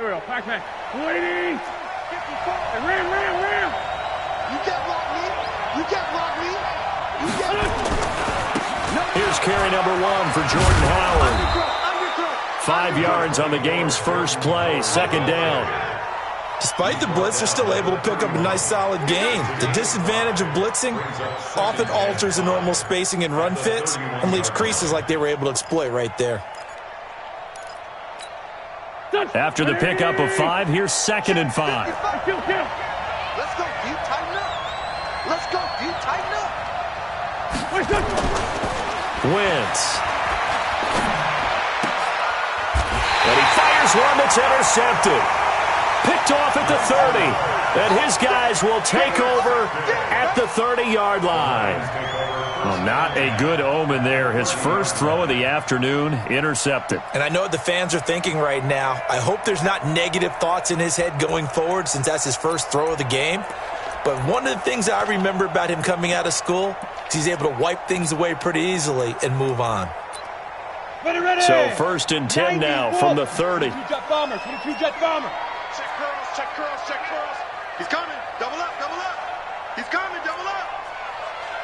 we go. Pac-Man. 280. Ram. You can't block me. You can't block me. You can't. Here's carry number 1 for Jordan Howard. 5 yards on the game's first play, second down. Despite the blitz, they're still able to pick up a nice, solid gain. The disadvantage of blitzing often alters the normal spacing and run fits and leaves creases like they were able to exploit right there. After the pickup of 5, here's 2nd and 5. Let's go, you tighten up. Let's go, you tighten up. Wentz. And he fires one that's intercepted. Picked off at the 30. And his guys will take over at the 30-yard line. Well, not a good omen there. His first throw of the afternoon, intercepted. And I know what the fans are thinking right now. I hope there's not negative thoughts in his head going forward since that's his first throw of the game. But one of the things I remember about him coming out of school is he's able to wipe things away pretty easily and move on. Ready. So 1st and 10 now from the 30. 22-jet bomber. Check curls. He's coming. Double up. He's coming. Double up.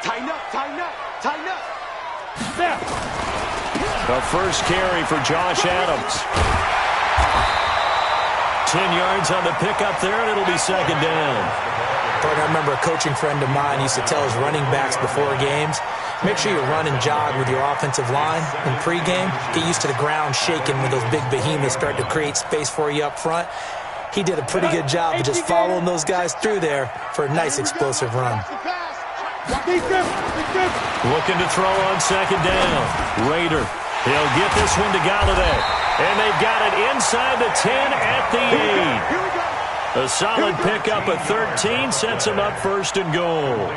Tighten up. There. The first carry for Josh Adams. 10 yards on the pickup there, and it'll be second down. I remember a coaching friend of mine used to tell his running backs before games, make sure you run and jog with your offensive line in pregame. Get used to the ground shaking when those big behemoths start to create space for you up front. He did a pretty good job of just following those guys through there for a nice explosive run. Looking to throw on second down. Raider. He'll get this one to Galladay. And they've got it inside the 10 at the 8. A solid pickup of 13 sets him up 1st and goal.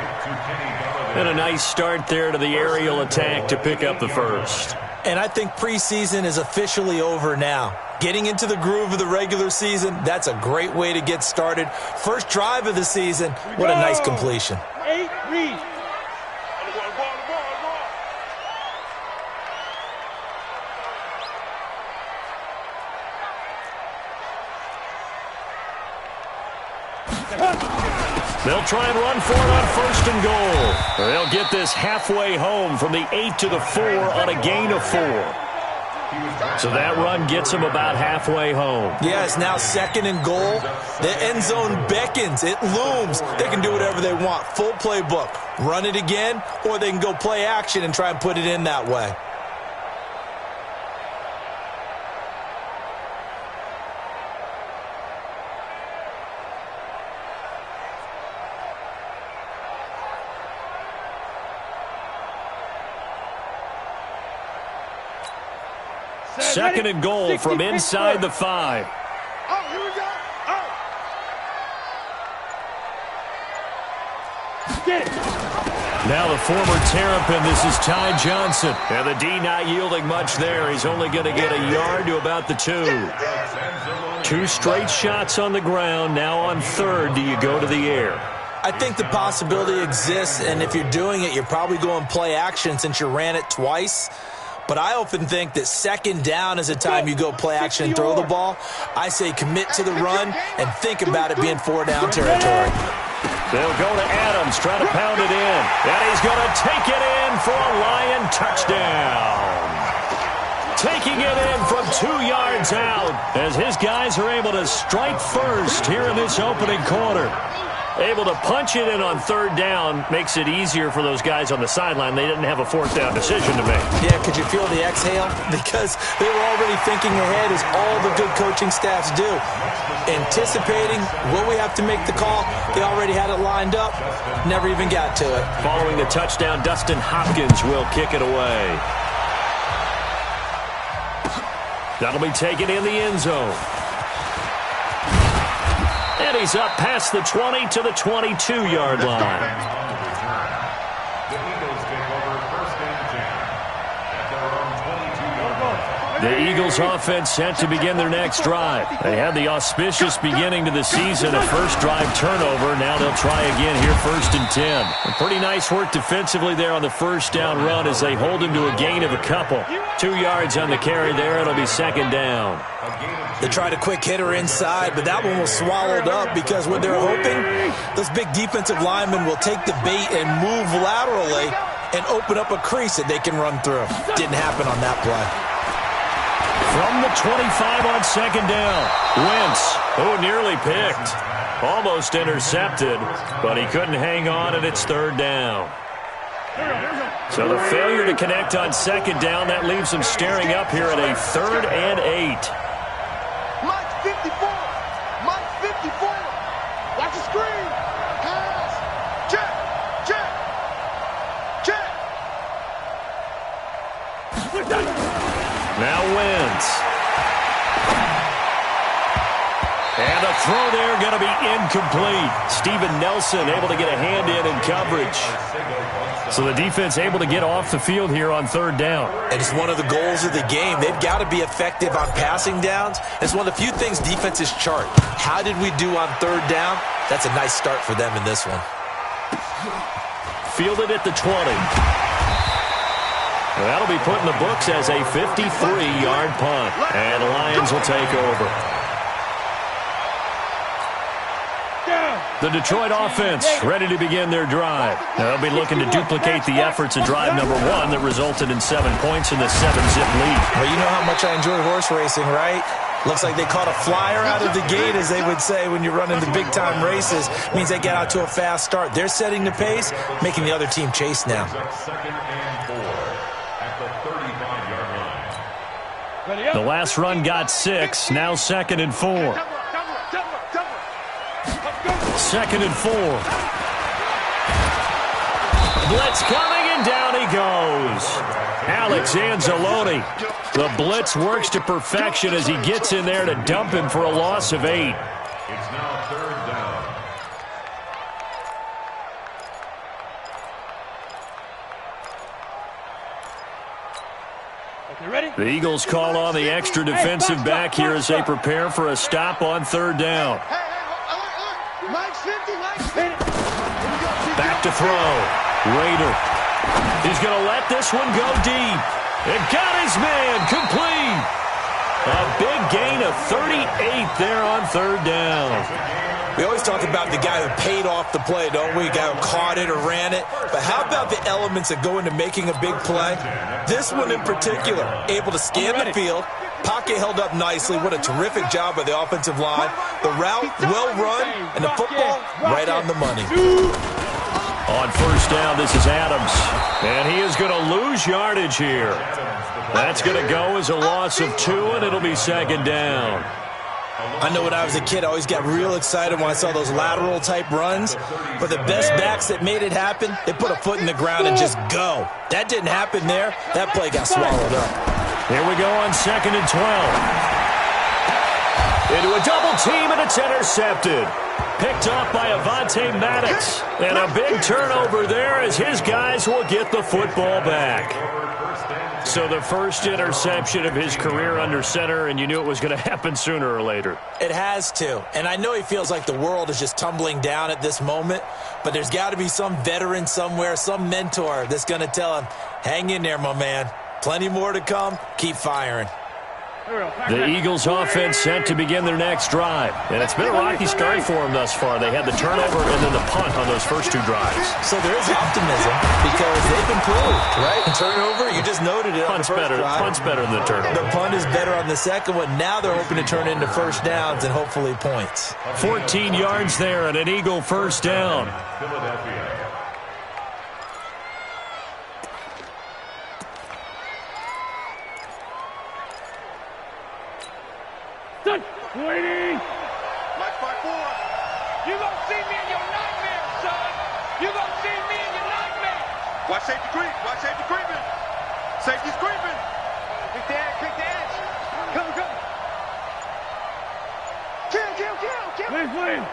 And a nice start there to the aerial attack to pick up the first. And I think preseason is officially over now. Getting into the groove of the regular season, that's a great way to get started. First drive of the season, what a nice completion. 8, read. They'll try and run for it on 1st and goal. They'll get this halfway home from the 8 to the 4 on a gain of 4. So that run gets them about halfway home. Yeah, it's now 2nd and goal. The end zone beckons. It looms. They can do whatever they want. Full playbook. Run it again, or they can go play action and try and put it in that way. Second and goal from inside the 5. Oh, here we go. Get it. Now the former Terrapin, this is Ty Johnson. And the D not yielding much there. He's only going to get a yard to about the 2. 2 straight shots on the ground. Now on 3rd, do you go to the air? I think the possibility exists, and if you're doing it, you're probably going play action since you ran it twice. But I often think that 2nd down is a time you go play action and throw the ball. I say commit to the run and think about it being 4-down territory. They'll go to Adams, try to pound it in. And he's going to take it in for a Lion touchdown. Taking it in from 2 yards out as his guys are able to strike first here in this opening quarter. Able to punch it in on 3rd down makes it easier for those guys on the sideline. They didn't have a 4th down decision to make. Yeah, could you feel the exhale? Because they were already thinking ahead, as all the good coaching staffs do. Anticipating, will we have to make the call? They already had it lined up. Never even got to it. Following the touchdown, Dustin Hopkins will kick it away. That'll be taken in the end zone. And he's up past the 20 to the 22-yard line. Wait, The Eagles offense set to begin their next drive. They had the auspicious beginning to the season, a first drive turnover. Now they'll try again here, 1st and 10. And pretty nice work defensively there on the first down run as they hold him to a gain of a couple. 2 yards on the carry there. It'll be 2nd down. They tried a quick hitter inside, but that one was swallowed up because what they're hoping, those big defensive linemen will take the bait and move laterally and open up a crease that they can run through. Didn't happen on that play. From the 25 on 2nd down, Wentz, who nearly picked, almost intercepted, but he couldn't hang on, and it's 3rd down. So the failure to connect on 2nd down, that leaves them staring up here at a 3rd and 8. Mike 54. Mike 54. Watch the screen. Pass. Check. Check. Check. Now Wentz. And a throw there going to be incomplete. Steven Nelson able to get a hand in coverage. So the defense able to get off the field here on 3rd down. And it's one of the goals of the game. They've got to be effective on passing downs. It's one of the few things defenses chart. How did we do on 3rd down? That's a nice start for them in this one. Fielded at the 20. That'll be put in the books as a 53-yard punt. And the Lions will take over. The Detroit offense ready to begin their drive. Now they'll be looking to duplicate the efforts of drive number 1 that resulted in 7 points in the 7-zip lead. Well, you know how much I enjoy horse racing, right? Looks like they caught a flyer out of the gate, as they would say when you're running the big-time races. Means they get out to a fast start. They're setting the pace, making the other team chase now. The last run got 6. Now 2nd and 4. 2nd and 4. Blitz coming, and down he goes. Alex Anzalone. The blitz works to perfection as he gets in there to dump him for a loss of 8. It's now 3rd down. Okay, ready? The Eagles call on the extra defensive back here as they prepare for a stop on 3rd down. Mike's 50, Mike's 50. Back to throw. Raider. He's going to let this one go deep. And got his man complete. A big gain of 38 there on 3rd down. We always talk about the guy who paid off the play, don't we? The guy who caught it or ran it. But how about the elements that go into making a big play? This one in particular, able to scan the field. Pocket held up nicely. What a terrific job by the offensive line. The route, well run, and the football, right on the money. On 1st down, this is Adams. And he is going to lose yardage here. That's going to go as a loss of 2, and it'll be 2nd down. I know when I was a kid, I always got real excited when I saw those lateral-type runs. But the best backs that made it happen, they put a foot in the ground and just go. That didn't happen there. That play got swallowed up. Here we go on 2nd and 12. Into a double team, and it's intercepted. Picked off by Avonte Maddox. And a big turnover there as his guys will get the football back. So the first interception of his career under center, and you knew it was going to happen sooner or later. It has to. And I know he feels like the world is just tumbling down at this moment, but there's got to be some veteran somewhere, some mentor that's going to tell him, hang in there, my man. Plenty more to come. Keep firing. The Eagles offense set to begin their next drive. And it's been a rocky start for them thus far. They had the turnover and then the punt on those first 2 drives. So there is optimism because they've improved, right? Turnover, you just noted it. Punt's better than the turnover. The punt is better on the second one. Now they're hoping to turn into 1st downs and hopefully points. 14 yards there and an Eagle 1st down. Philadelphia. Waiting. Mike 54. You gonna see me in your nightmares, son. You gonna see me in your nightmares. Watch safety creep. Watch safety creeping. Safety's creeping. Pick the edge. Pick the edge. Come. Kill. Please.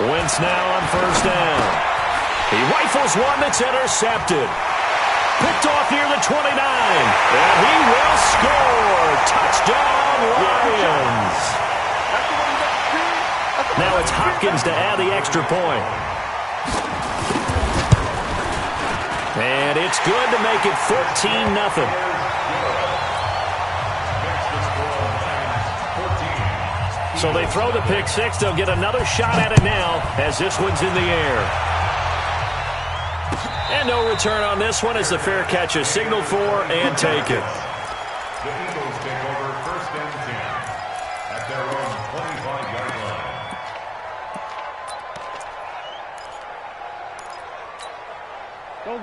Wentz now on 1st down. He rifles one that's intercepted. Picked off near the 29. And he will score. Touchdown, Lions. Now it's Hopkins to add the extra point. And it's good to make it 14-0. So they throw the pick six. They'll get another shot at it now as this one's in the air. And no return on this one as the fair catch is signaled for and taken. The Eagles take over 1st and 10 at their own 25-yard line.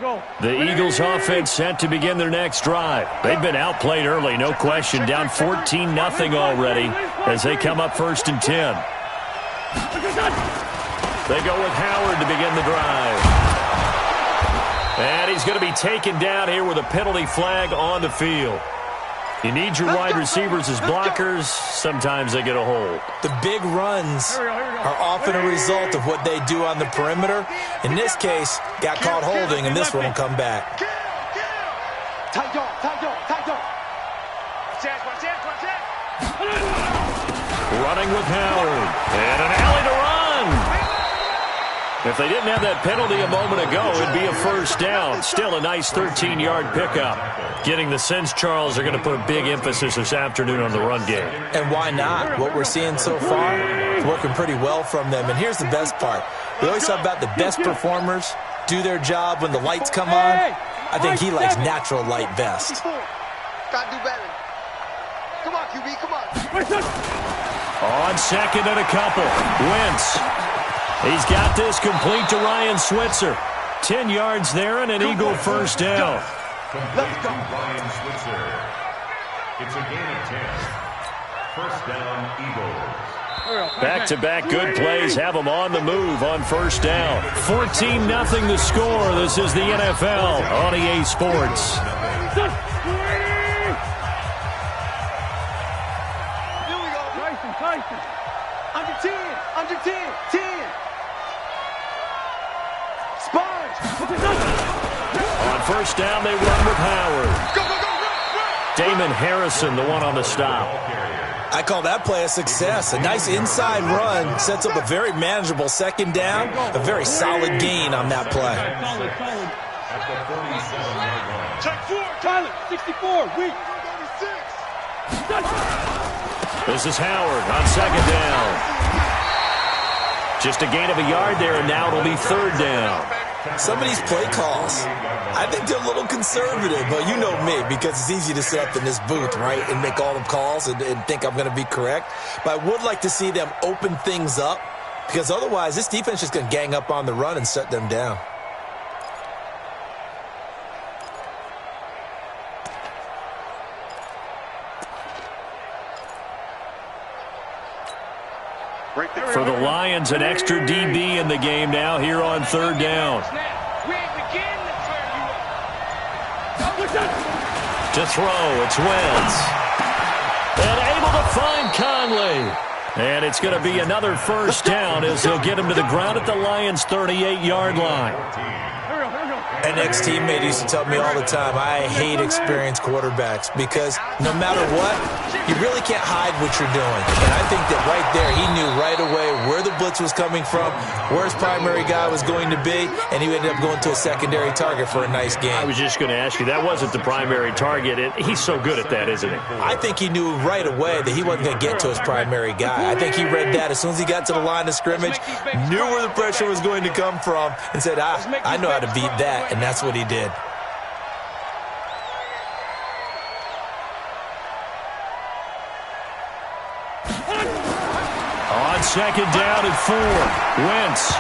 Go. The Eagles offense set to begin their next drive. They've been outplayed early, no question, down 14-0 already as they come up 1st and 10. They go with Howard to begin the drive. And he's going to be taken down here with a penalty flag on the field. You need your wide receivers as blockers. Sometimes they get a hold. The big runs are often a result of what they do on the perimeter. In this case, got caught holding, and this one will come back. Running with Howard. And an alley to run. If they didn't have that penalty a moment ago, it'd be a 1st down. Still a nice 13-yard pickup. Getting the sense Charles are going to put a big emphasis this afternoon on the run game. And why not? What we're seeing so far is working pretty well from them. And here's the best part. We always talk about the best performers do their job when the lights come on. I think he likes natural light best. Gotta do better. Come on, QB, come on. On 2nd and a couple. Wentz. He's got this complete to Ryan Switzer. 10 yards there and an Eagle 1st down. Complete to Ryan Switzer. It's a gain of 10. 1st down, Eagles. Back-to-back good plays have them on the move on 1st down. 14-0 the score. This is the NFL on EA Sports. Here we go. Tyson. Under 10. 10. Sponge. On 1st down, they run with Howard. Go, run. Damon Harrison, the one on the stop. I call that play a success. A nice inside run sets up a very manageable 2nd down. A very solid gain on that play. At the 47-yard line. Check 4. Tyler, 64. Weak. This is Howard on 2nd down. Just a gain of a yard there, and now it'll be 3rd down. Some of these play calls, I think they're a little conservative, but you know me, because it's easy to sit up in this booth, right, and make all the calls and think I'm going to be correct. But I would like to see them open things up, because otherwise this defense is just going to gang up on the run and shut them down. For the Lions, an extra DB in the game now here on 3rd down. To throw, it's Wentz. And able to find Conley. And it's going to be another 1st down as they'll get him to the ground at the Lions' 38-yard line. An ex-teammate used to tell me all the time, I hate experienced quarterbacks because no matter what, you really can't hide what you're doing. And I think that right there, he knew right away where the blitz was coming from, where his primary guy was going to be, and he ended up going to a secondary target for a nice game. I was just going to ask you, that wasn't the primary target. He's so good at that, isn't he? I think he knew right away that he wasn't going to get to his primary guy. I think he read that as soon as he got to the line of scrimmage, knew where the pressure was going to come from, and said, I know how to beat that. And that's what he did. On 2nd down and 4, Wentz.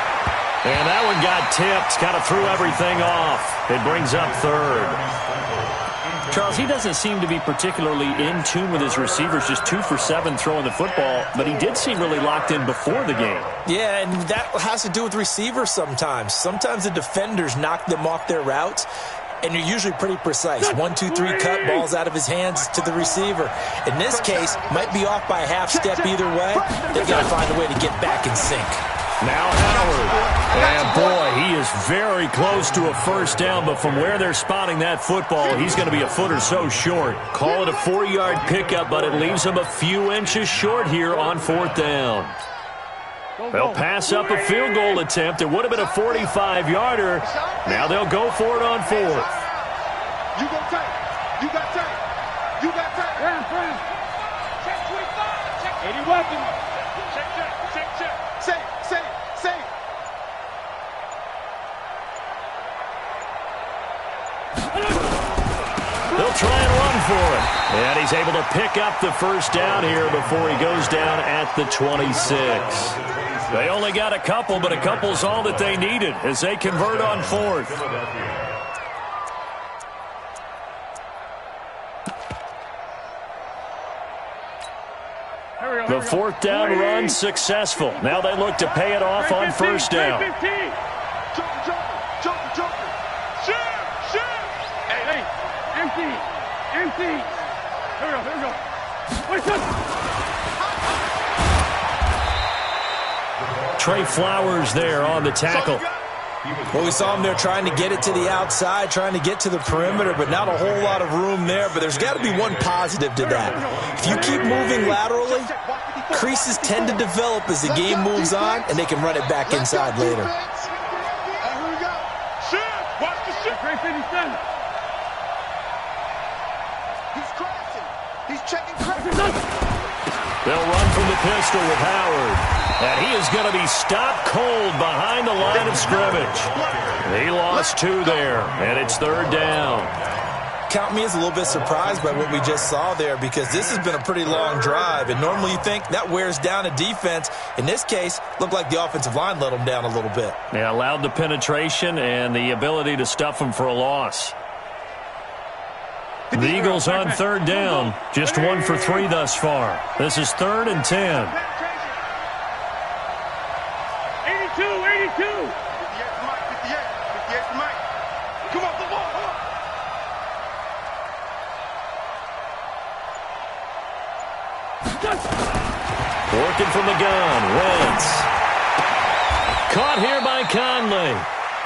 And that one got tipped, kind of threw everything off. It brings up 3rd. Charles, he doesn't seem to be particularly in tune with his receivers, just 2 for 7 throwing the football, but he did seem really locked in before the game. Yeah, and that has to do with receivers sometimes. Sometimes the defenders knock them off their routes, and you're usually pretty precise. 1, 2, 3 cut, balls out of his hands to the receiver. In this case, might be off by a half step either way. They've got to find a way to get back in sync. Now Howard. And boy, he is very close to a first down, but from where they're spotting that football, he's going to be a foot or so short. Call it a 4-yard pickup, but it leaves him a few inches short here on fourth down. They'll pass up a field goal attempt. It would have been a 45-yarder. Now they'll go for it on fourth. You go tight. You got tight. You got tight. Check 25. Check 80 weapons. check. Say. They'll try and run for it. And he's able to pick up the first down here before he goes down at the 26. They only got a couple, but a couple's all that they needed as they convert on fourth. The fourth down run successful. Now they look to pay it off on first down. Joker. Shoot. Hey. Empty. Here we go. Wait up. Trey Flowers there on the tackle. Well, we saw him there trying to get it to the outside, trying to get to the perimeter, but not a whole lot of room there. But there's got to be one positive to that. If you keep moving laterally, creases tend to develop as the game moves on, and they can run it back inside later. Here we go. Shoot. Watch the shoot. Great 57. He's crashing. He's checking crashing. They'll run from the pistol with Howard. And he is going to be stopped cold behind the line of scrimmage. He lost 2 there, and it's third down. Count me as a little bit surprised by what we just saw there, because this has been a pretty long drive, and normally you think that wears down a defense. In this case, looked like the offensive line let them down a little bit. Yeah, allowed the penetration and the ability to stuff them for a loss. The Eagles on third down, just 1 for 3 thus far. This is 3rd and 10. 82. 58 for Mike. Come on. Working from the gun, Wentz. Caught here by Conley.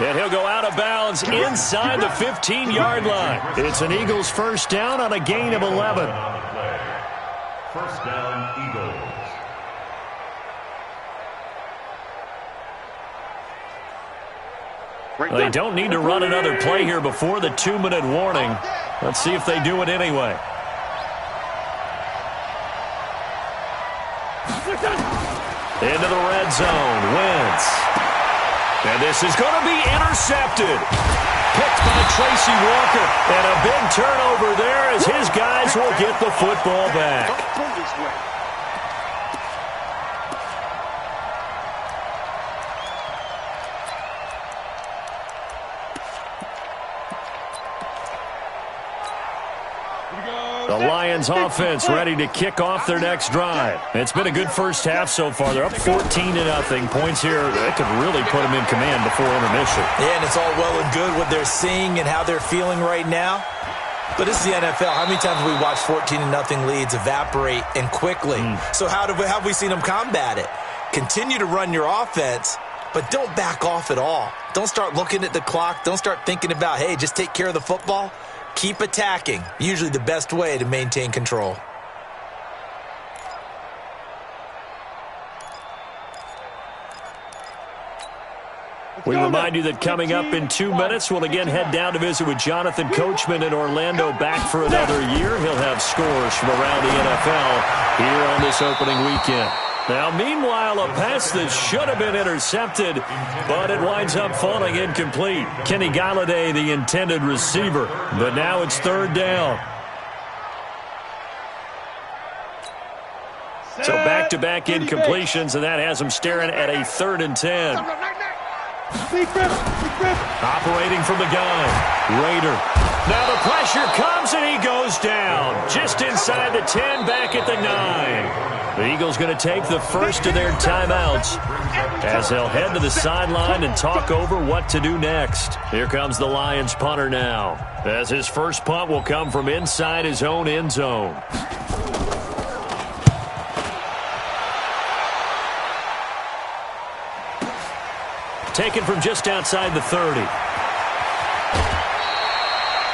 And he'll go out of bounds inside the 15-yard line. It's an Eagles first down on a gain of 11. First down, Eagles. They don't need to run another play here before the 2-minute warning. Let's see if they do it anyway. Into the red zone, Wentz. And this is going to be intercepted. Picked by Tracy Walker. And a big turnover there as his guys will get the football back. Don't go this way. The Lions offense ready to kick off their next drive. It's been a good first half so far. They're up 14-0. Points here that could really put them in command before intermission. Yeah, and it's all well and good what they're seeing and how they're feeling right now. But this is the NFL. How many times have we watched 14-0 leads evaporate and quickly? So how have we seen them combat it? Continue to run your offense, but don't back off at all. Don't start looking at the clock. Don't start thinking about, hey, just take care of the football. Keep attacking. Usually the best way to maintain control. We remind you that coming up in 2 minutes, we'll again head down to visit with Jonathan Coachman in Orlando, back for another year. He'll have scores from around the NFL here on this opening weekend. Now, meanwhile, a pass that should have been intercepted, but it winds up falling incomplete. Kenny Galladay, the intended receiver, but now it's third down. So back-to-back incompletions, and that has them staring at a 3rd and 10. Operating from the gun, Raider. Now the pressure comes, and he goes down. Just inside the 10, back at the 9. The Eagles going to take the first of their timeouts as they'll head to the sideline and talk over what to do next. Here comes the Lions punter now, as his first punt will come from inside his own end zone. taken from just outside the 30.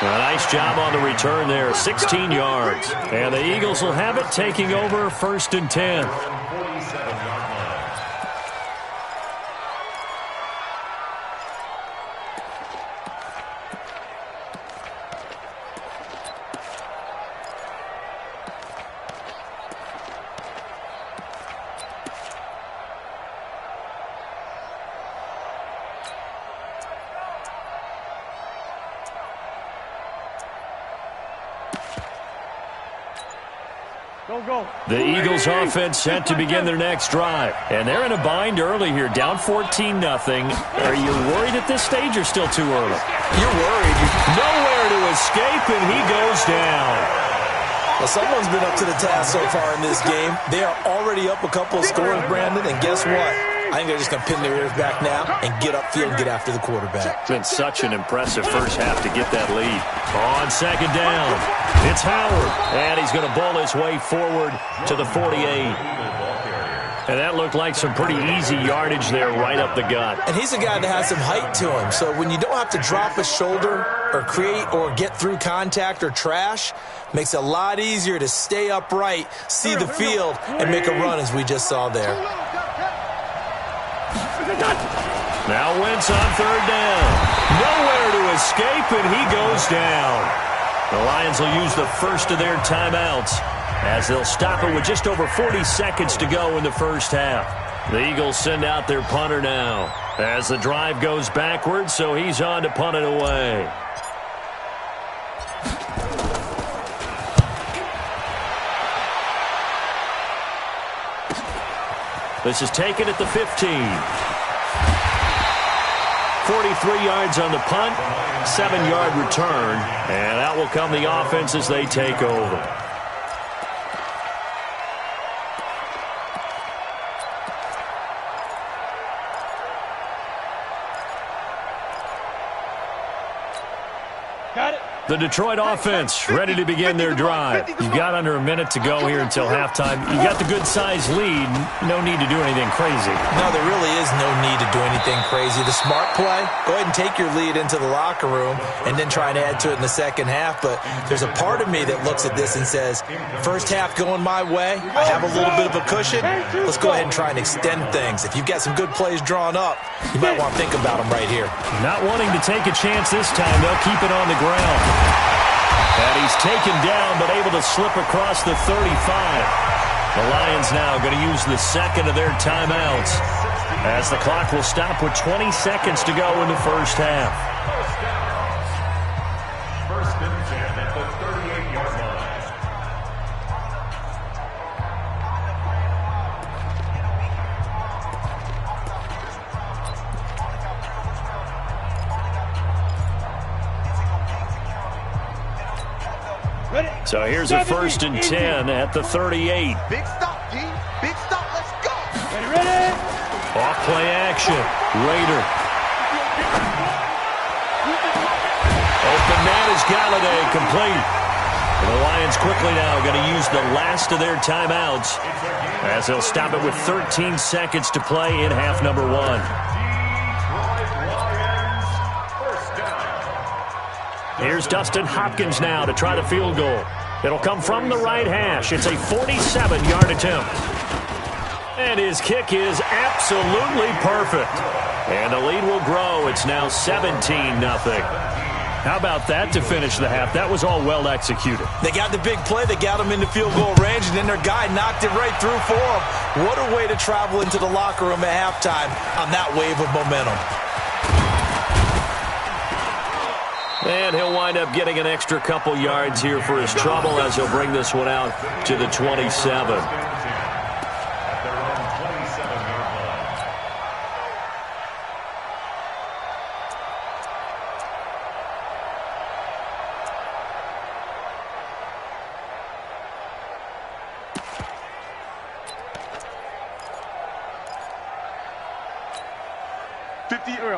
A nice job on the return there, 16 yards. And the Eagles will have it, taking over 1st and 10. The Eagles offense set to begin their next drive. And they're in a bind early here, down 14-0. Are you worried at this stage or still too early? You're worried. Nowhere to escape, and he goes down. Well, someone's been up to the task so far in this game. They are already up a couple of scores, Brandon, and guess what? I think they're just going to pin their ears back now and get upfield and get after the quarterback. It's been such an impressive first half to get that lead. On 2nd down, it's Howard, and he's going to bowl his way forward to the 48. And that looked like some pretty easy yardage there right up the gut. And he's a guy that has some height to him, so when you don't have to drop a shoulder or create or get through contact or trash, makes it a lot easier to stay upright, see the field, and make a run as we just saw there. Now Wentz on 3rd down. Nowhere to escape, and he goes down. The Lions will use the first of their timeouts as they'll stop it with just over 40 seconds to go in the first half. The Eagles send out their punter now as the drive goes backwards, so he's on to punt it away. This is taken at the 15. 43 yards on the punt, 7-yard return, and out will come the offense as they take over. Got it. The Detroit offense ready to begin their drive. You've got under a minute to go here until halftime. You got the good-sized lead. No need to do anything crazy. No, there really is no need to do anything crazy. The smart play, go ahead and take your lead into the locker room and then try and add to it in the second half. But there's a part of me that looks at this and says, first half going my way, I have a little bit of a cushion. Let's go ahead and try and extend things. If you've got some good plays drawn up, you might want to think about them right here. Not wanting to take a chance this time, they'll keep it on the ground. And he's taken down, but able to slip across the 35. The Lions now going to use the second of their timeouts as the clock will stop with 20 seconds to go in the first half. First and 10 at the 38-yard line. So here's a 1st and 10 at the 38. Big stop, G. Big stop. Let's go. Ready? Off play action. Raider. Open man is Galladay, complete. And the Lions quickly now going to use the last of their timeouts as they'll stop it with 13 seconds to play in half number 1. Here's Dustin Hopkins now to try the field goal. It'll come from the right hash. It's a 47-yard attempt. And his kick is absolutely perfect. And the lead will grow. It's now 17-0. How about that to finish the half? That was all well executed. They got the big play. They got him into field goal range, and then their guy knocked it right through for him. What a way to travel into the locker room at halftime on that wave of momentum. And he'll wind up getting an extra couple yards here for his trouble as he'll bring this one out to the 27.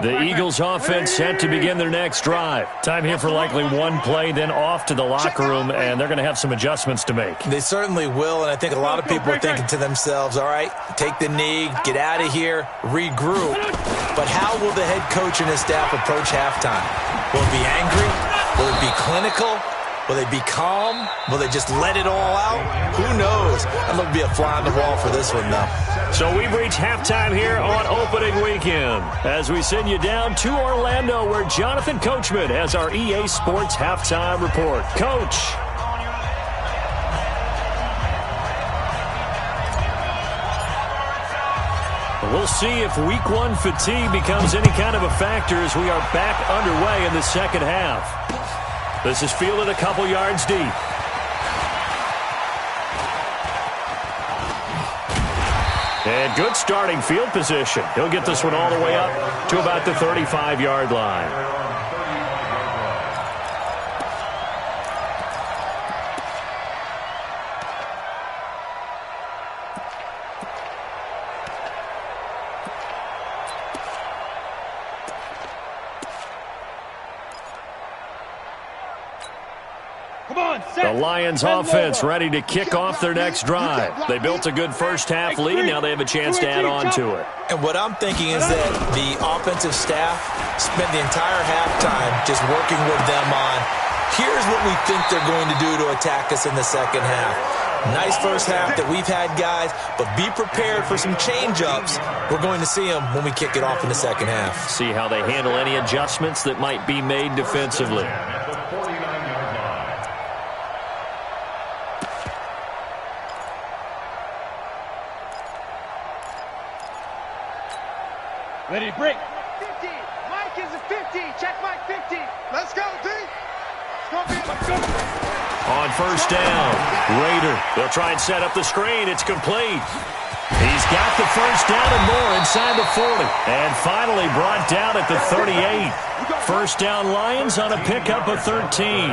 The Eagles offense set to begin their next drive. Time here for likely one play, then off to the locker room, and they're going to have some adjustments to make. They certainly will, and I think a lot of people are thinking to themselves, all right, take the knee, get out of here, regroup. But how will the head coach and his staff approach halftime? Will it be angry? Will it be clinical? Will they be calm? Will they just let it all out? Who knows? I'm going to be a fly on the wall for this one, though. So we've reached halftime here on opening weekend as we send you down to Orlando where Jonathan Coachman has our EA Sports halftime report. Coach. We'll see if week one fatigue becomes any kind of a factor as we are back underway in the second half. This is fielded a couple yards deep. And good starting field position. He'll get this one all the way up to about the 35-yard line. The Lions offense ready to kick off their next drive. They built a good first-half lead. Now they have a chance to add on to it. And what I'm thinking is that the offensive staff spent the entire halftime just working with them on, here's what we think they're going to do to attack us in the second half. Nice first half that we've had, guys, but be prepared for some change-ups. We're going to see them when we kick it off in the second half. See how they handle any adjustments that might be made defensively. Ready to break. 50. Mike is a 50. Check Mike 50. Let's go, D. Let's go. On first down, Raider. They'll try and set up the screen. It's complete. He's got the first down and more inside the 40. And finally brought down at the 38. First down Lions on a pickup of 13.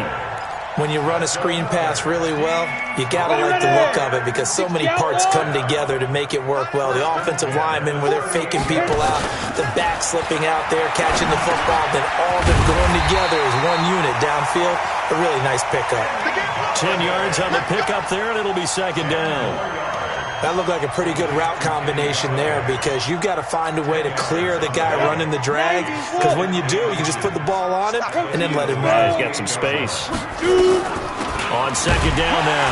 When you run a screen pass really well, you got to like the look of it because so many parts come together to make it work well. The offensive linemen, where they're faking people out, the back slipping out there, catching the football, then all of them going together as one unit downfield. A really nice pickup. 10 yards on the pickup there, and it'll be second down. That looked like a pretty good route combination there because you've got to find a way to clear the guy running the drag because when you do, you just put the ball on him and then let him run. He's got some space. On second down now,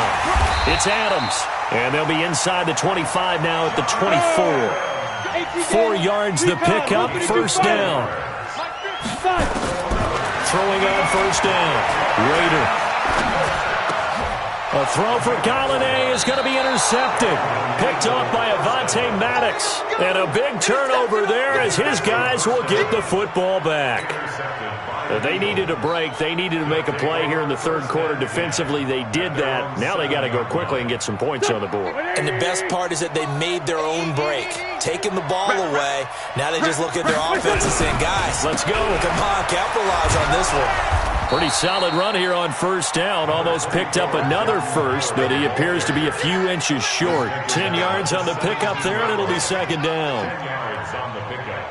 it's Adams. And they'll be inside the 25 now at the 24. 4 yards the pickup, first down. Throwing on first down, Raider. A throw for Galladay is going to be intercepted. Picked off by Avonte Maddox. And a big turnover there as his guys will get the football back. They needed a break. They needed to make a play here in the third quarter. Defensively, they did that. Now they got to go quickly and get some points on the board. And the best part is that they made their own break. Taking the ball away. Now they just look at their offense and saying, guys, let's go. Come on, capitalize on this one. Pretty solid run here on first down. Almost picked up another first, but he appears to be a few inches short. 10 yards on the pickup there, and it'll be second down. 10 yards on the pickup.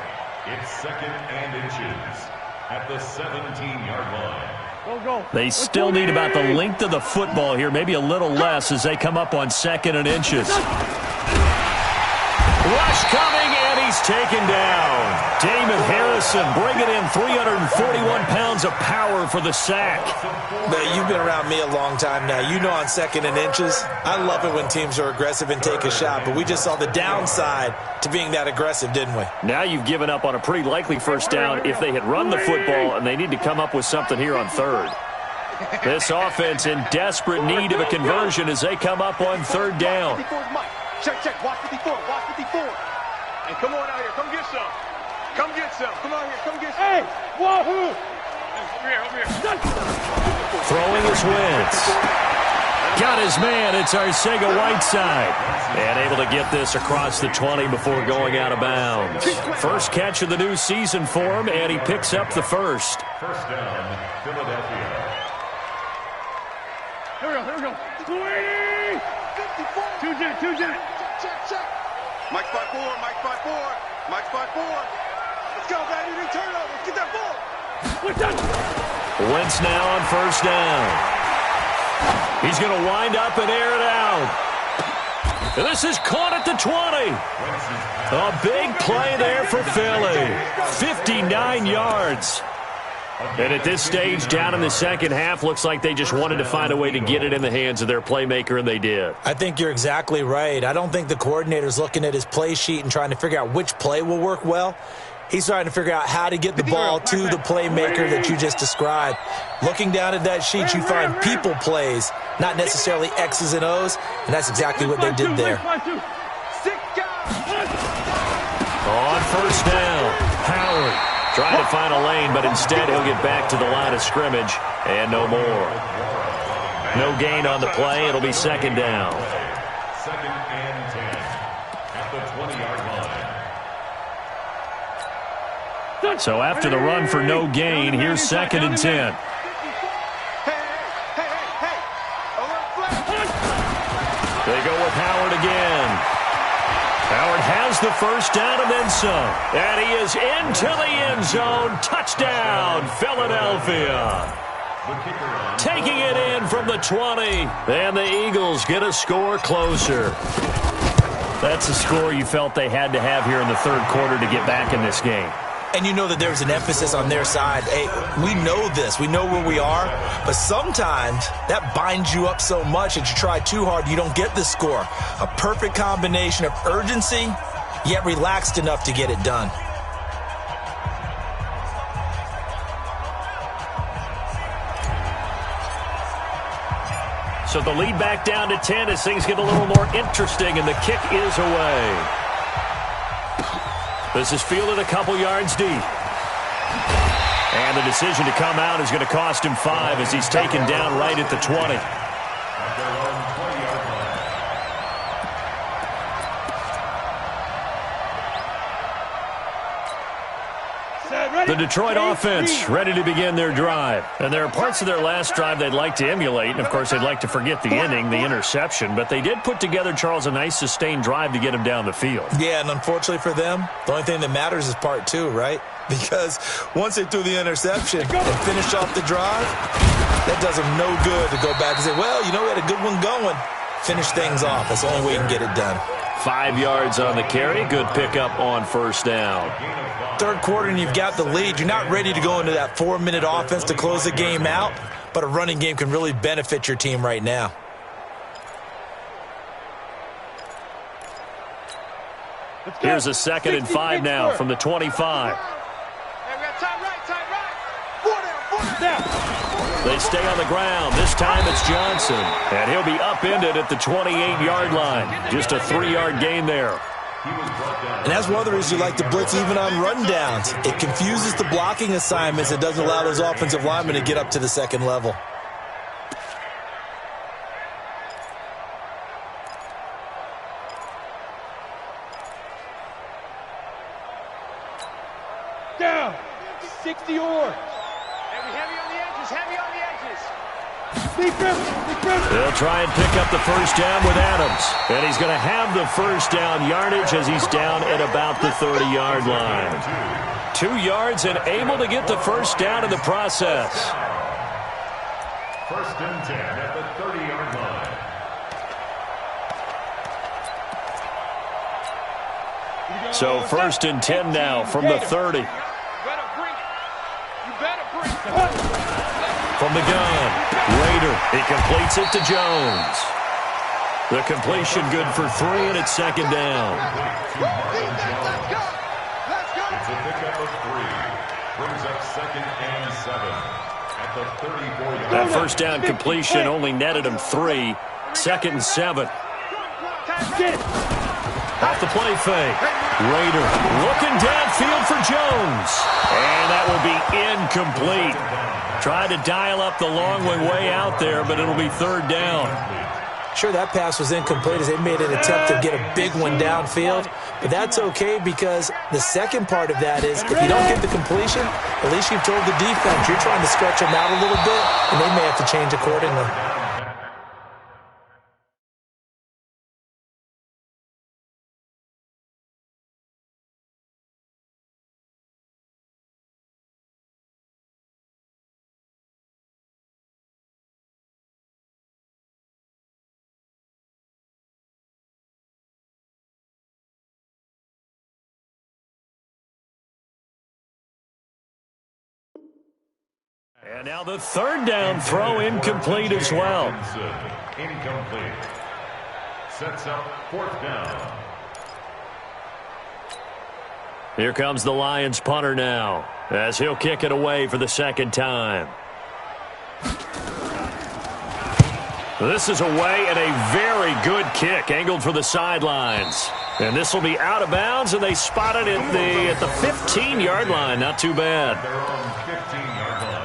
It's second and inches at the 17-yard line. They still need about the length of the football here, maybe a little less as they come up on second and inches. Rush coming, and he's taken down. Damon Harrison bringing in 341 pounds of power for the sack. But you've been around me a long time now. You know on second and inches, I love it when teams are aggressive and take a shot, but we just saw the downside to being that aggressive, didn't we? Now you've given up on a pretty likely first down if they had run the football, and they need to come up with something here on third. This offense in desperate need of a conversion as they come up on third down. Check, check. Watch 54. Watch 54. Hey, come on out here. Come get some. Come get some. Come out here. Come get some. Hey, wahoo! Over here. Throwing his Wentz. Got his man. It's Arcega-Whiteside. And able to get this across the 20 before going out of bounds. First catch of the new season for him, and he picks up the first. First down, Philadelphia. Here we go. 20! 2 Jet. Check. Mike spot 4. Mike spot 4. Let's go, baby. New turnover. Let's get that ball. Wentz now on first down. He's going to wind up and air it out. And this is caught at the 20. A big play there for Philly. 59 yards. And at this stage, down in the second half, looks like they just wanted to find a way to get it in the hands of their playmaker, and they did. I think you're exactly right. I don't think the coordinator's looking at his play sheet and trying to figure out which play will work well. He's trying to figure out how to get the ball to the playmaker that you just described. Looking down at that sheet, you find people plays, not necessarily X's and O's, and that's exactly what they did there. On first down, Howard trying to find a lane, but instead he'll get back to the line of scrimmage and no more. No gain on the play. It'll be second down. Second and 10 at the 20-yard line. So after the run for no gain, here's second and 10. They go with Howard again. Howard has the first down and then some. And he is into the end zone. Touchdown, Philadelphia. Taking it in from the 20. And the Eagles get a score closer. That's a score you felt they had to have here in the third quarter to get back in this game. And you know that there's an emphasis on their side. Hey, we know this. We know where we are. But sometimes that binds you up so much that you try too hard, you don't get the score. A perfect combination of urgency, yet relaxed enough to get it done. So the lead back down to 10 as things get a little more interesting, and the kick is away. This is fielded a couple yards deep. And the decision to come out is going to cost him 5 as he's taken down right at the 20. The Detroit offense ready to begin their drive. And there are parts of their last drive they'd like to emulate. And, of course, they'd like to forget the inning, the interception. But they did put together, Charles, a nice sustained drive to get him down the field. Yeah, and unfortunately for them, the only thing that matters is part 2, right? Because once they threw the interception and finished off the drive, that does them no good to go back and say, well, you know, we had a good one going. Finish things off. That's the only way you can get it done. 5 yards on the carry. Good pickup on first down. Third quarter and you've got the lead. You're not ready to go into that 4-minute offense to close the game out, but a running game can really benefit your team right now. Here's a second and 5 now from the 25. They stay on the ground. This time it's Johnson. And he'll be upended at the 28-yard line. Just a 3-yard gain there. And that's one of the reasons you like to blitz even on rundowns. It confuses the blocking assignments. It doesn't allow those offensive linemen to get up to the second level. Down. 60 yards. Heavy on the edges. Heavy on the edges. They'll try and pick up the first down with Adams. And he's going to have the first down yardage as he's down at about the 30-yard line. 2 yards and able to get the first down in the process. First and 10 at the 30-yard line. So first and 10 now from the 30. From the gun, Rader, he completes it to Jones. The completion good for 3, and it's second down. It's a pickup of 3. Brings up second and 7 at the 34-yard line. That first down completion only netted him 3. Second and 7. Off the play fake. Rader looking downfield for Jones. And that will be incomplete. Tried to dial up the long way out there, but it'll be third down. Sure, that pass was incomplete as they made an attempt to get a big one downfield. But that's okay because the second part of that is if you don't get the completion, at least you've told the defense you're trying to stretch them out a little bit, and they may have to change accordingly. And now the third down throw incomplete as well. Incomplete. Sets up fourth down. Here comes the Lions punter now, as he'll kick it away for the second time. This is away and a very good kick, angled for the sidelines. And this will be out of bounds, and they spot it at the 15-yard line. Not too bad. Their own 15-yard line.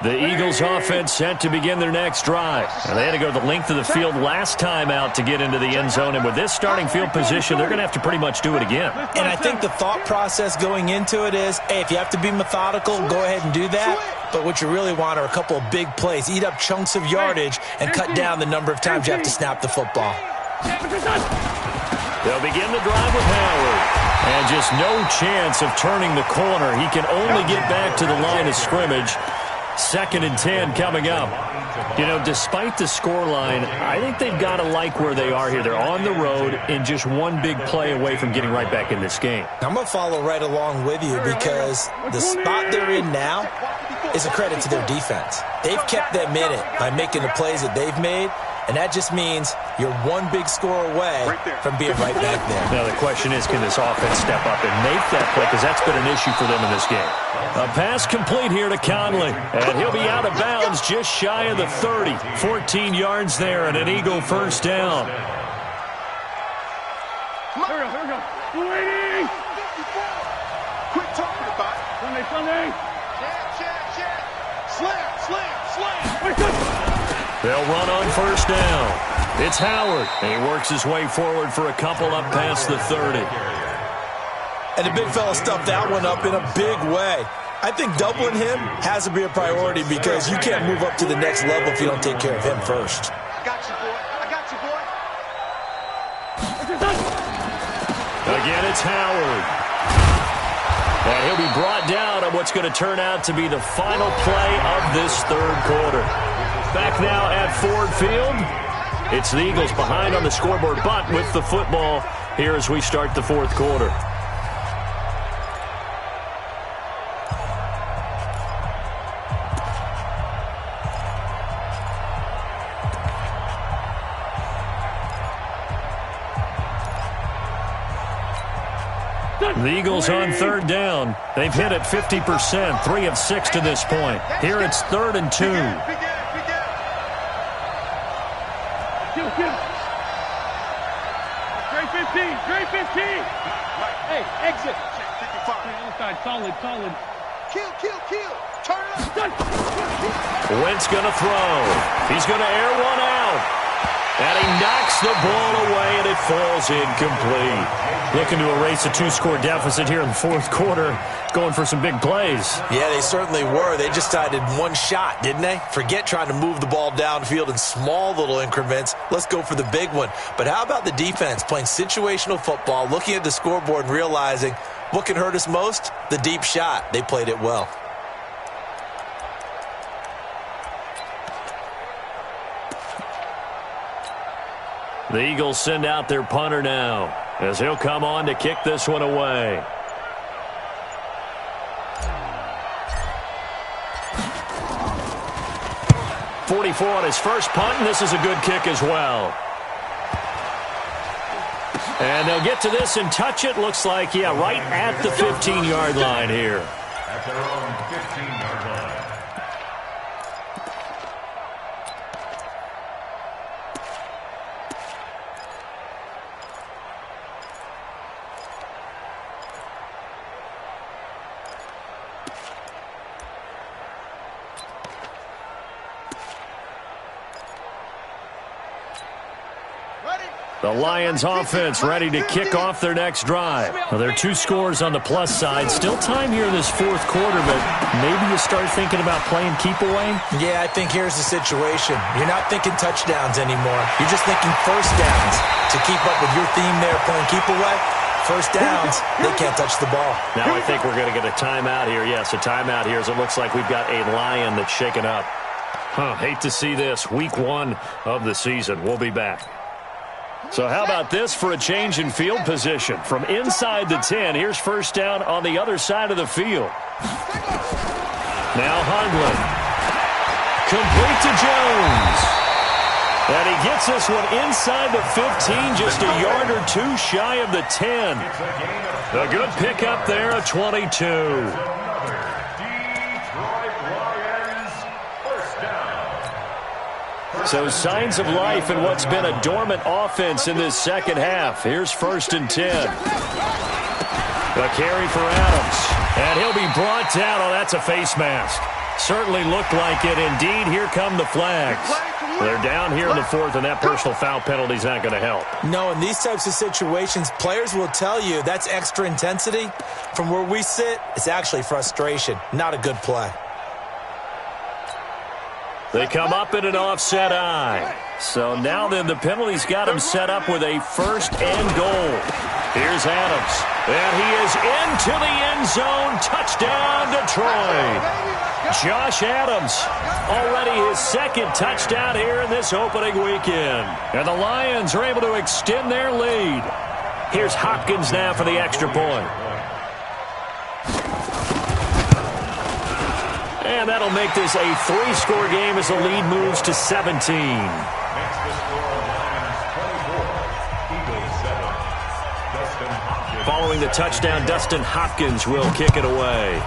The Eagles offense set to begin their next drive. And they had to go the length of the field last time out to get into the end zone. And with this starting field position, they're going to have to pretty much do it again. And I think the thought process going into it is, hey, if you have to be methodical, go ahead and do that. But what you really want are a couple of big plays. Eat up chunks of yardage and cut down the number of times you have to snap the football. They'll begin the drive with Howard. And just no chance of turning the corner. He can only get back to the line of scrimmage. 2nd and 10 coming up. You know, despite the scoreline, I think they've got to like where they are here. They're on the road and just one big play away from getting right back in this game. I'm going to follow right along with you because the spot they're in now is a credit to their defense. They've kept them in it by making the plays that they've made. And that just means you're one big score away from being right back there. Now the question is, can this offense step up and make that play? Because that's been an issue for them in this game. A pass complete here to Conley. And he'll be out of bounds just shy of the 30. 14 yards there and an Eagle first down. Here we go. Quit talking about it. Sunday. Check. Slam. They'll run on first down. It's Howard. And he works his way forward for a couple up past the 30. And the big fella stuffed that one up in a big way. I think doubling him has to be a priority because you can't move up to the next level if you don't take care of him first. I got you, boy. Again, it's Howard. And he'll be brought down on what's going to turn out to be the final play of this third quarter. Back now at Ford Field. It's the Eagles behind on the scoreboard, but with the football here as we start the fourth quarter. The Eagles on third down. They've hit it 50%, 3 of 6 to this point. Here it's 3rd and 2. Great 15. Hey, exit. Check 55. Other side, solid. Kill. Turn up. Wentz going to throw. He's going to air one out. And he knocks the ball away, and it falls incomplete. Looking to erase a 2-score deficit here in the fourth quarter, going for some big plays. Yeah, they certainly were. They just decided one shot, didn't they? Forget trying to move the ball downfield in small little increments. Let's go for the big one. But how about the defense playing situational football, looking at the scoreboard and realizing what can hurt us most? The deep shot. They played it well. The Eagles send out their punter now as he'll come on to kick this one away. .44 on his first punt, and this is a good kick as well. And they'll get to this and touch it. Looks like, yeah, right at the 15-yard line here. At their own 15-yard line. The Lions offense ready to kick off their next drive. Well, there are 2 scores on the plus side. Still time here in this fourth quarter, but maybe you start thinking about playing keep away? Yeah, I think here's the situation. You're not thinking touchdowns anymore. You're just thinking first downs. To keep up with your theme there, playing keep away, First downs, they can't touch the ball. Now I think we're going to get a timeout here. Yes, a timeout here as it looks like we've got a Lion that's shaken up. Hate to see this. Week 1 of the season. We'll be back. So how about this for a change in field position? From inside the 10, here's first down on the other side of the field. Now Hundlin. Complete to Jones. And he gets this one inside the 15, just a yard or two shy of the 10. A good pickup there, a 22. So signs of life in what's been a dormant offense in this second half. Here's first and 10. A carry for Adams. And he'll be brought down. Oh, that's a face mask. Certainly looked like it. Indeed, here come the flags. They're down here in the 4th, and that personal foul penalty is not going to help. No, in these types of situations, players will tell you that's extra intensity. From where we sit, it's actually frustration. Not a good play. They come up in an offset eye. So now then the penalty's got him set up with a first and goal. Here's Adams. And he is into the end zone. Touchdown, Detroit. Josh Adams, already his second touchdown here in this opening weekend. And the Lions are able to extend their lead. Here's Hopkins now for the extra point. And that'll make this a 3-score game as the lead moves to 17. Following the touchdown, Dustin Hopkins will kick it away.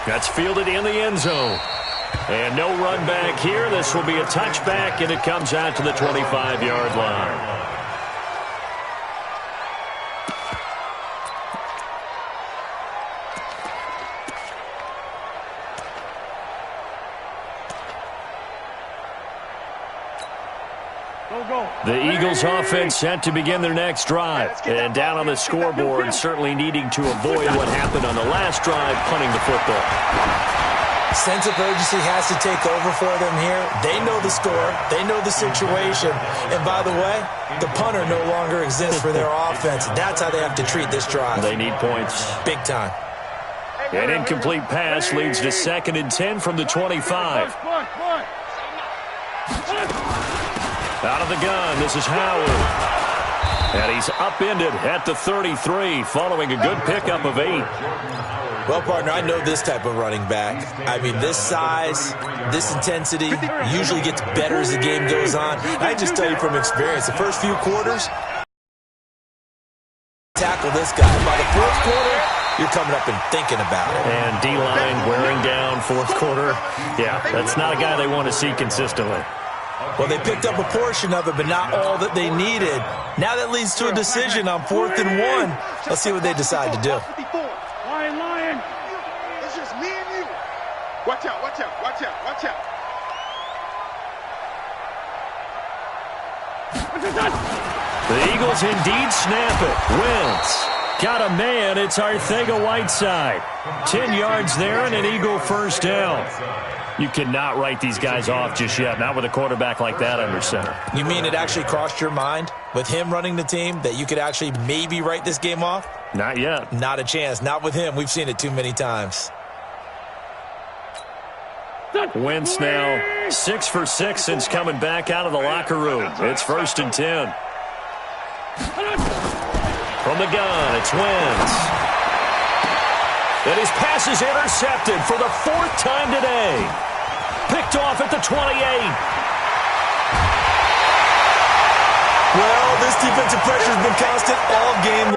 That's fielded in the end zone. And no run back here. This will be a touchback, and it comes out to the 25-yard line. The Eagles offense set to begin their next drive. And down on the scoreboard, certainly needing to avoid what happened on the last drive, punting the football. Sense of urgency has to take over for them here. They know the score. They know the situation. And by the way, the punter no longer exists for their offense. That's how they have to treat this drive. They need points. Big time. An incomplete pass leads to 2nd and 10 from the 25. Out of the gun, this is Howard. And he's upended at the 33 following a good pickup of 8. Well, partner, I know this type of running back. I mean, this size, this intensity usually gets better as the game goes on. I just tell you from experience, the first few quarters, tackle this guy. By the 4th quarter, you're coming up and thinking about it. And D-line wearing down 4th quarter. Yeah, that's not a guy they want to see consistently. Well, they picked up a portion of it, but not all that they needed. Now that leads to a decision on 4th and 1. Let's see what they decide to do. Lion. It's just me and you. Watch out, watch out, watch out, watch out. The Eagles indeed snap it. Wentz got a man. It's Arcega-Whiteside. 10 yards there and an Eagle first down. You cannot write these guys off just yet, not with a quarterback like that under center. You mean it actually crossed your mind with him running the team that you could actually maybe write this game off? Not yet. Not a chance. Not with him. We've seen it too many times. Wentz now 6 for 6 since coming back out of the locker room. It's 1st and 10. From the gun, it's Wentz. And his pass is intercepted for the 4th time today. Picked off at the 28. Well, this defensive pressure has been constant all game.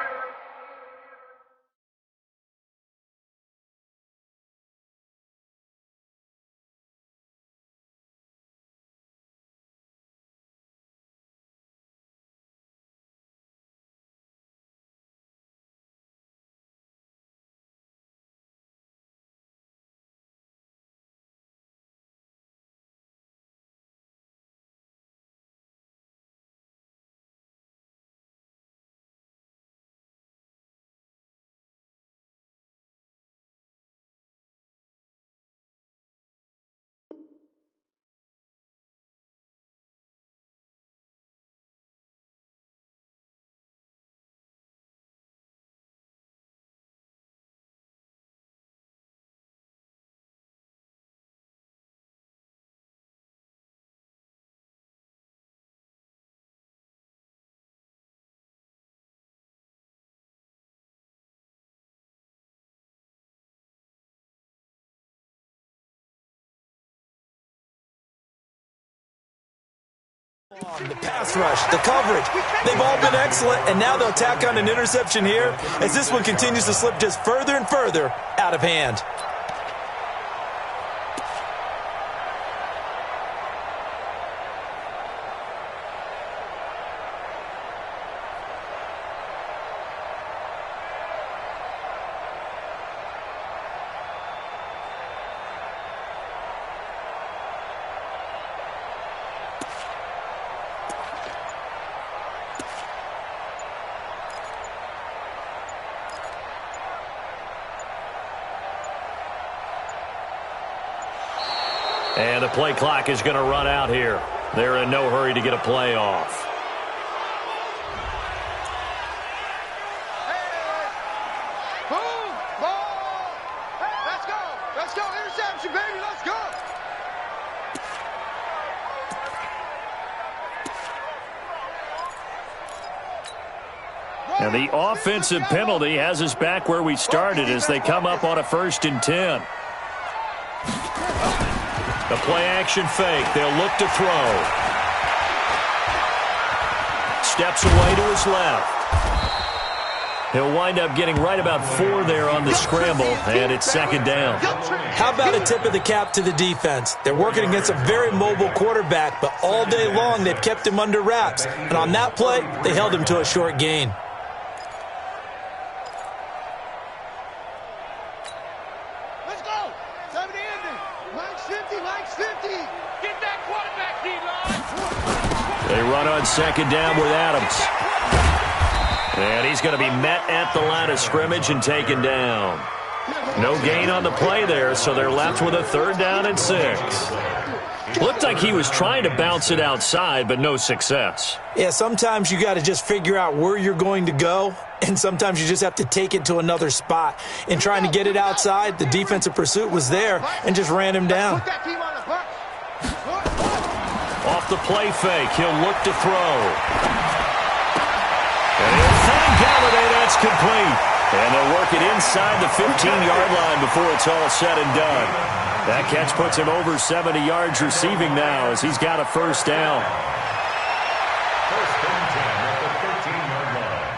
The pass rush, the coverage, they've all been excellent, and now they'll tack on an interception here as this one continues to slip just further and further out of hand. And the play clock is going to run out here. They're in no hurry to get a play off. Boom! Ball! Hey, let's go! Let's go! Interception, baby! Let's go! And the offensive penalty has us back where we started as they come up on a 1st and 10. The play-action fake. They'll look to throw. Steps away to his left. He'll wind up getting right about 4 there on the scramble, and it's 2nd down. How about a tip of the cap to the defense? They're working against a very mobile quarterback, but all day long they've kept him under wraps. And on that play, they held him to a short gain. Let's go! 70 ending! Mike's 50! Mike's 50! Get that quarterback, D-line! They run on 2nd down with Adams. And he's going to be met at the line of scrimmage and taken down. No gain on the play there, so they're left with a 3rd down and 6. Looked like he was trying to bounce it outside, but no success. Yeah, sometimes you got to just figure out where you're going to go, and sometimes you just have to take it to another spot. In trying to get it outside, the defensive pursuit was there and just ran him down. Off the play fake, he'll look to throw. And he'll find Galladay, that's complete. And they'll work it inside the 15-yard line before it's all said and done. That catch puts him over 70 yards receiving now as he's got a 1st down. 1st and 10 at the 13-yard line.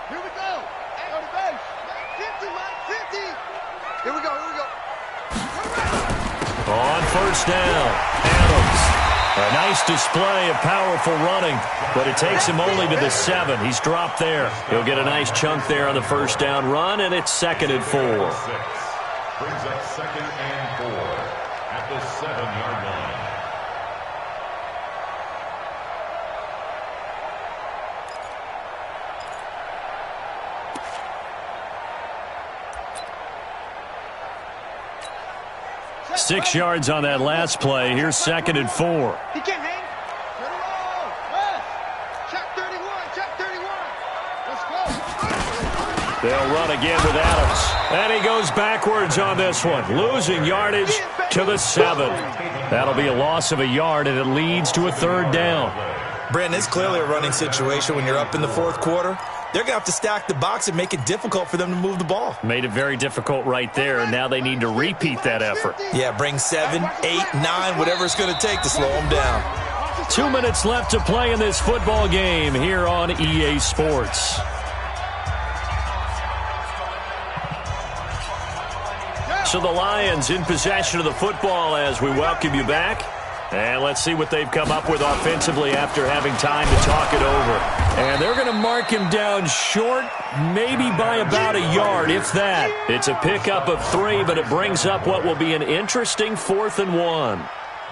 Here we go! On the base! 50, Mike, 50! Here we go, here we go. On 1st down, Adams. A nice display of powerful running, but it takes him only to the 7. He's dropped there. He'll get a nice chunk there on the 1st down run, and it's 2nd and 4. Brings up 2nd and 4 at the 7-yard line. Six yards on that last play. Here's 2nd and 4. He can't hang. Check 31, check 31. Let's go. They'll run again with Adams. And he goes backwards on this one, losing yardage to the 7. That'll be a loss of a yard, and it leads to a 3rd down. Brandon, it's clearly a running situation when you're up in the 4th quarter. They're going to have to stack the box and make it difficult for them to move the ball. Made it very difficult right there, and now they need to repeat that effort. Yeah, bring 7, 8, 9, whatever it's going to take to slow them down. 2 minutes left to play in this football game here on EA Sports. So the Lions in possession of the football as we welcome you back. And let's see what they've come up with offensively after having time to talk it over. And they're going to mark him down short, maybe by about a yard, if that. It's a pickup of 3, but it brings up what will be an interesting 4th and 1.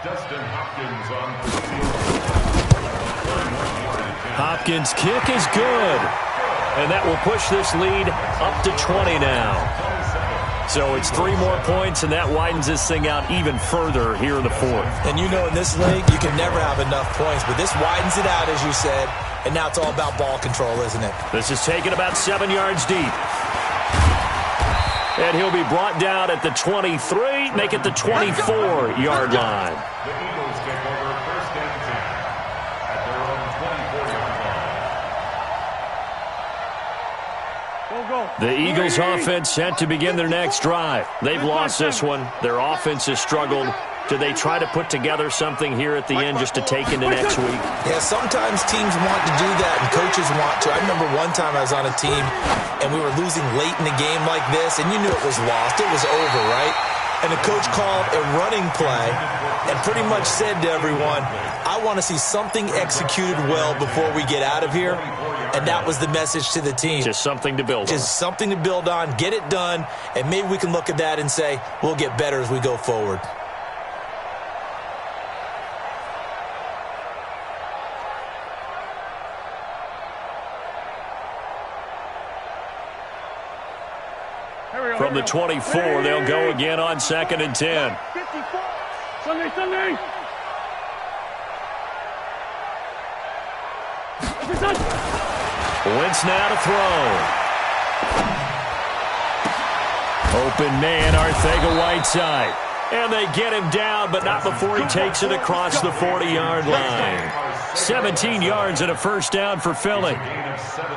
Dustin Hopkins on the field. Hopkins' kick is good. And that will push this lead up to 20 now. So it's 3 more points, and that widens this thing out even further here in the 4th. And you know in this league, you can never have enough points, but this widens it out, as you said, and now it's all about ball control, isn't it? This is taken about 7 yards deep. And he'll be brought down at the 23, make it the 24-yard line. The Eagles take over 1st and 10 at their own 24-yard line. The Eagles offense set to begin their next drive. They've lost this one. Their offense has struggled. Do they try to put together something here at the end just to take into next week? Yeah, sometimes teams want to do that and coaches want to. I remember one time I was on a team and we were losing late in the game like this, and you knew it was lost. It was over, right? And the coach called a running play and pretty much said to everyone, I want to see something executed well before we get out of here. And that was the message to the team. Just something to build on. Just something to build on, get it done, and maybe we can look at that and say, we'll get better as we go forward. From the 24, they'll go again on 2nd and 10. Sunday. Wentz now to throw. Open man, Arcega-Whiteside. And they get him down, but not before he takes it across the 40-yard line. 17 yards and a first down for Philly.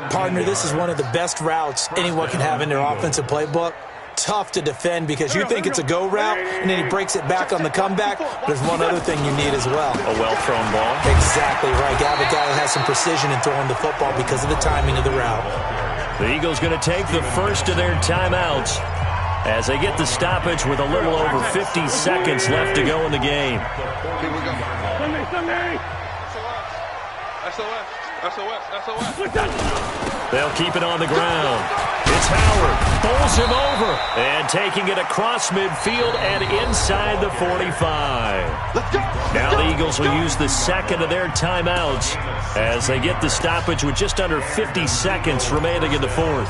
Partner, this is one of the best routes anyone can have in their offensive playbook. Tough to defend because you think it's a go route, and then he breaks it back on the comeback. There's one other thing you need as well. A well-thrown ball. Exactly right. You have a guy that has some precision in throwing the football because of the timing of the route. The Eagles going to take the first of their timeouts as they get the stoppage with a little over 50 seconds left to go in the game. Here we go. Sunday. SOS. They'll keep it on the ground. It's Howard. Bowls him over. And taking it across midfield and inside the 45. Let's go. Now the Eagles will use the second of their timeouts as they get the stoppage with just under 50 seconds remaining in the fourth.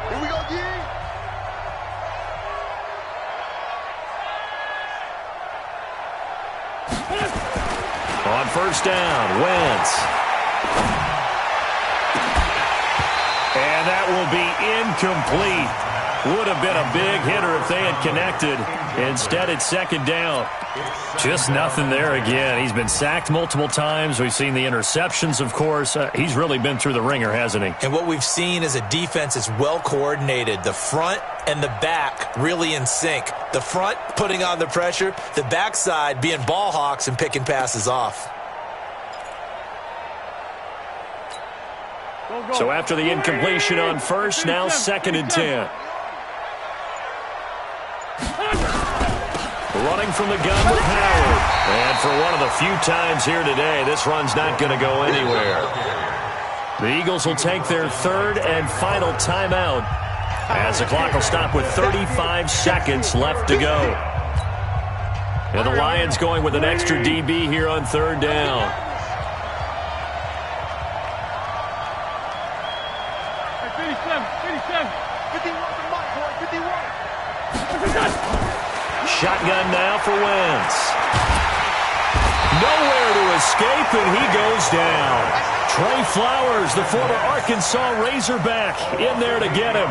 Here we go, D. On first down, Wentz. And that will be incomplete. Would have been a big hitter if they had connected. Instead, it's second down. Just nothing there again. He's been sacked multiple times. We've seen the interceptions, of course. He's really been through the ringer, hasn't he? And what we've seen is a defense that's well coordinated. The front and the back really in sync. The front putting on the pressure, the backside being ball hawks and picking passes off. So after the incompletion on first, now 2nd and 10. Running from the gun with Howard. And for one of the few times here today, this run's not going to go anywhere. The Eagles will take their third and final timeout as the clock will stop with 35 seconds left to go. And the Lions going with an extra DB here on third down. Shotgun now for Wentz. Nowhere to escape, and he goes down. Trey Flowers, the former Arkansas Razorback, in there to get him.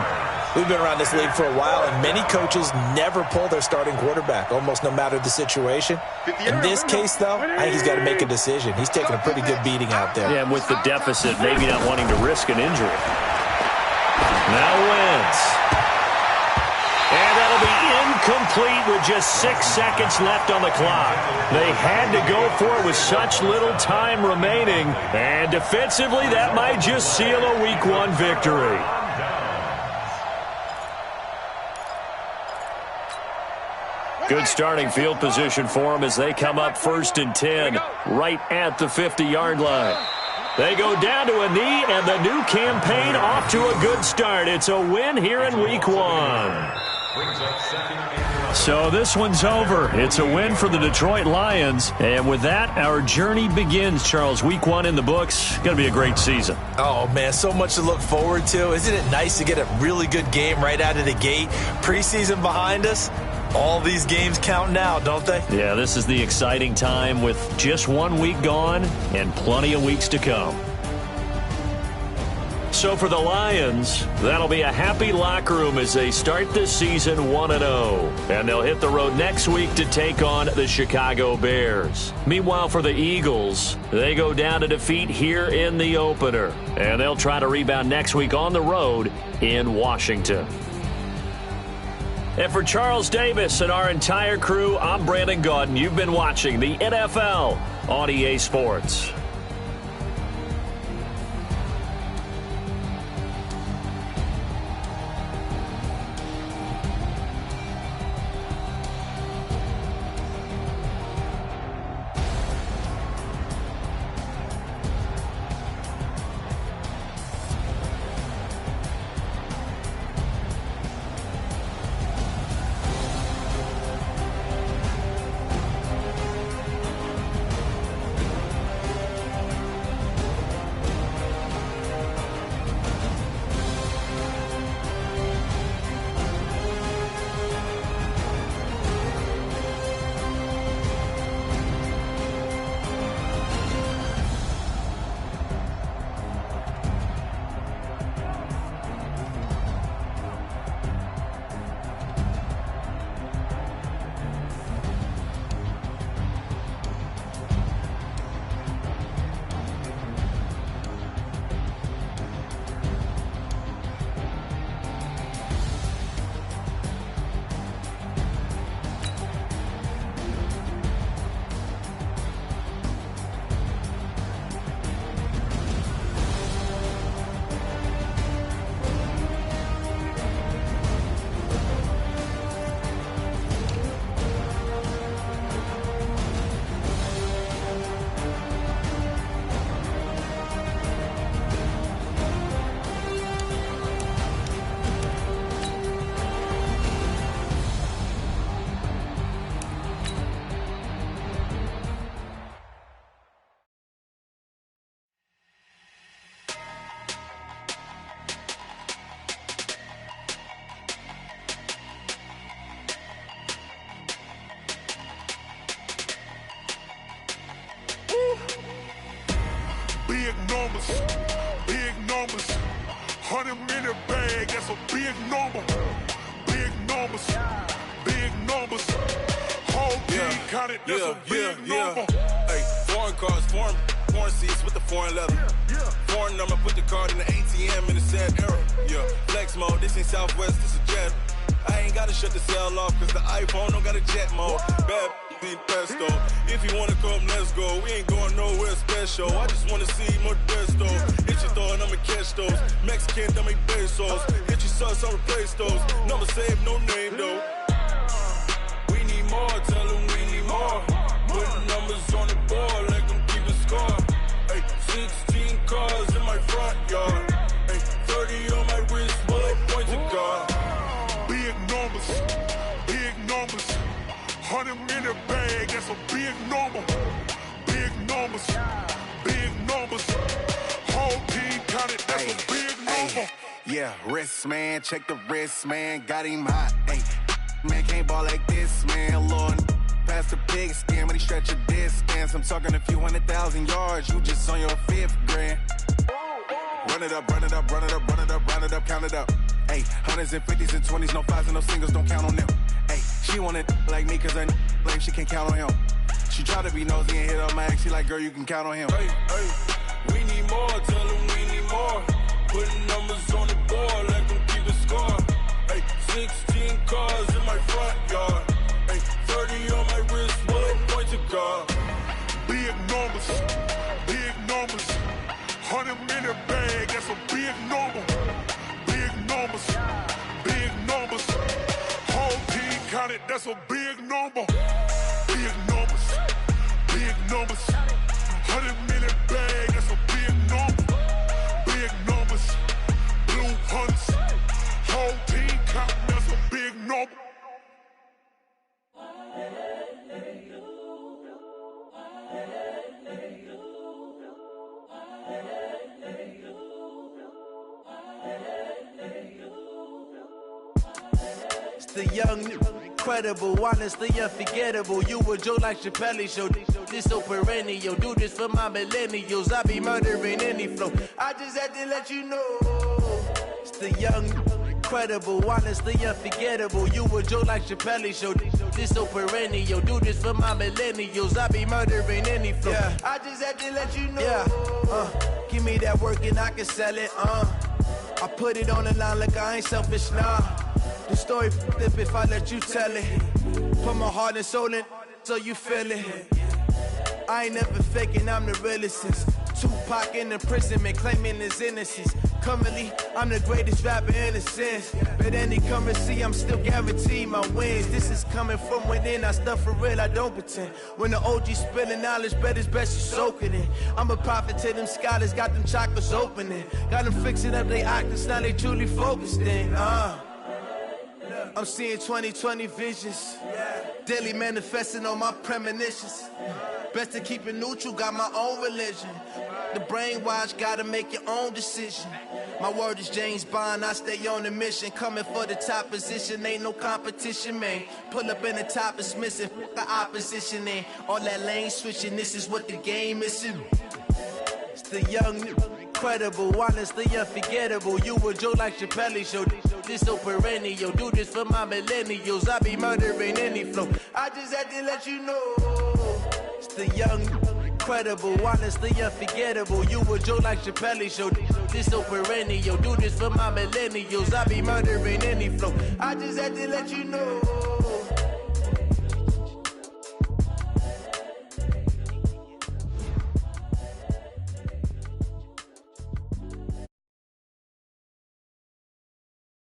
We've been around this league for a while, and many coaches never pull their starting quarterback, almost no matter the situation. In this case, though, I think he's got to make a decision. He's taking a pretty good beating out there. Yeah, and with the deficit, maybe not wanting to risk an injury. Now Wentz. And that'll be incomplete with just 6 seconds left on the clock. They had to go for it with such little time remaining. And defensively, that might just seal a Week 1 victory. Good starting field position for them as they come up 1st and 10, right at the 50-yard line. They go down to a knee, and the new campaign off to a good start. It's a win here in Week 1. So this one's over. It's a win for the Detroit Lions. And with that, our journey begins, Charles. Week 1 in the books. Going to be a great season. Oh, man, so much to look forward to. Isn't it nice to get a really good game right out of the gate? Preseason behind us. All these games count now, don't they? Yeah, this is the exciting time with just 1 week gone and plenty of weeks to come. So for the Lions, that'll be a happy locker room as they start this season 1-0. And they'll hit the road next week to take on the Chicago Bears. Meanwhile, for the Eagles, they go down to defeat here in the opener. And they'll try to rebound next week on the road in Washington. And for Charles Davis and our entire crew, I'm Brandon Gaudin. You've been watching the NFL on EA Sports. Big numbers, 100-minute bag, that's a big number. Big numbers, whole team counted, that's a big number. Hey, foreign cars, foreign seats with the foreign leather. Foreign number, put the card in the ATM in the sad era. Yeah, flex mode, this ain't Southwest, this a jet. I ain't gotta shut the cell off, cause the iPhone don't got a jet mode. Bad need pesto. If you wanna come, let's go. We ain't going nowhere special. I just wanna see Modesto. Hit your thought, I'ma catch those. Mexican, don't make pesos. Hit your sauce, I'll replace those. Number saved, no name though. We need more, tell them we need more. Put numbers on the board, let them keep a score. Hey, 16 cars in my front yard. Hey, 30 on my wrist, bullet points of God. Big numbers, 100-minute bag, that's a big number. Big numbers, whole team counted, that's a big number. Yeah, wrist man, check the wrist man, got him hot. Ay, man can't ball like this, man. Lord, past the pig skin when he stretch a distance. I'm talking a few 100,000 yards, you just on your 5th grand. Run it up, count it up. Ay, hundreds and 50s and 20s, no 5s and no singles, don't count on them. Ay, she want it like me, cause her lame, she can't count on him. She try to be nosy and hit on my ex, she like, girl, you can count on him. Hey, we need more, tell them we need more. Putting numbers on the board, let them keep a score. Hey, 16 cars in my front yard. Hey, 30 on my wrist, bullet points of God. Big numbers, 100-minute bag, that's a big number. Big numbers, whole team counted, that's a big number. Big numbers, 100-minute bag, that's a big number. Big numbers, blue hunts, whole team counting, that's a big number. It's the young Incredible, honestly unforgettable. You a Joe like Chappelle show. This so perennial. Do this for my millennials. I be murdering any flow. I just had to let you know. It's the young, incredible, honestly unforgettable. You a Joe like Chappelle show. This so perennial. Do this for my millennials. I be murdering any flow. Yeah. I just had to let you know. Yeah. Give me that work and I can sell it. I put it on the line like I ain't selfish, nah. The story flip if I let you tell it. Put my heart and soul in so you feel it. I ain't never faking, I'm the realest since Tupac in the prison, man, claiming his innocence. Currently, I'm the greatest rapper in a sense. But any currency, I'm still guaranteed my wins. This is coming from within, I stuff for real, I don't pretend. When the OG spilling knowledge, bet it's best you soak it in. I'm a prophet to them scholars, got them chakras opening. Got them fixing up they octaves, now they truly focused in. I'm seeing 2020 visions. Daily manifesting on my premonitions. Best to keep it neutral, got my own religion. The brainwash, gotta make your own decision. My word is James Bond, I stay on the mission. Coming for the top position, ain't no competition, man. Pull up in the top, it's missing, fuck the opposition, and all that lane switching, this is what the game is. It's the young, incredible, honestly unforgettable. You a Joe like Chappelle show. This so perennial. Do this for my millennials. I be murdering any flow. I just had to let you know. It's the young, incredible, honestly unforgettable. You a Joe like Chappelle show. This so perennial. Do this for my millennials. I be murdering any flow. I just had to let you know.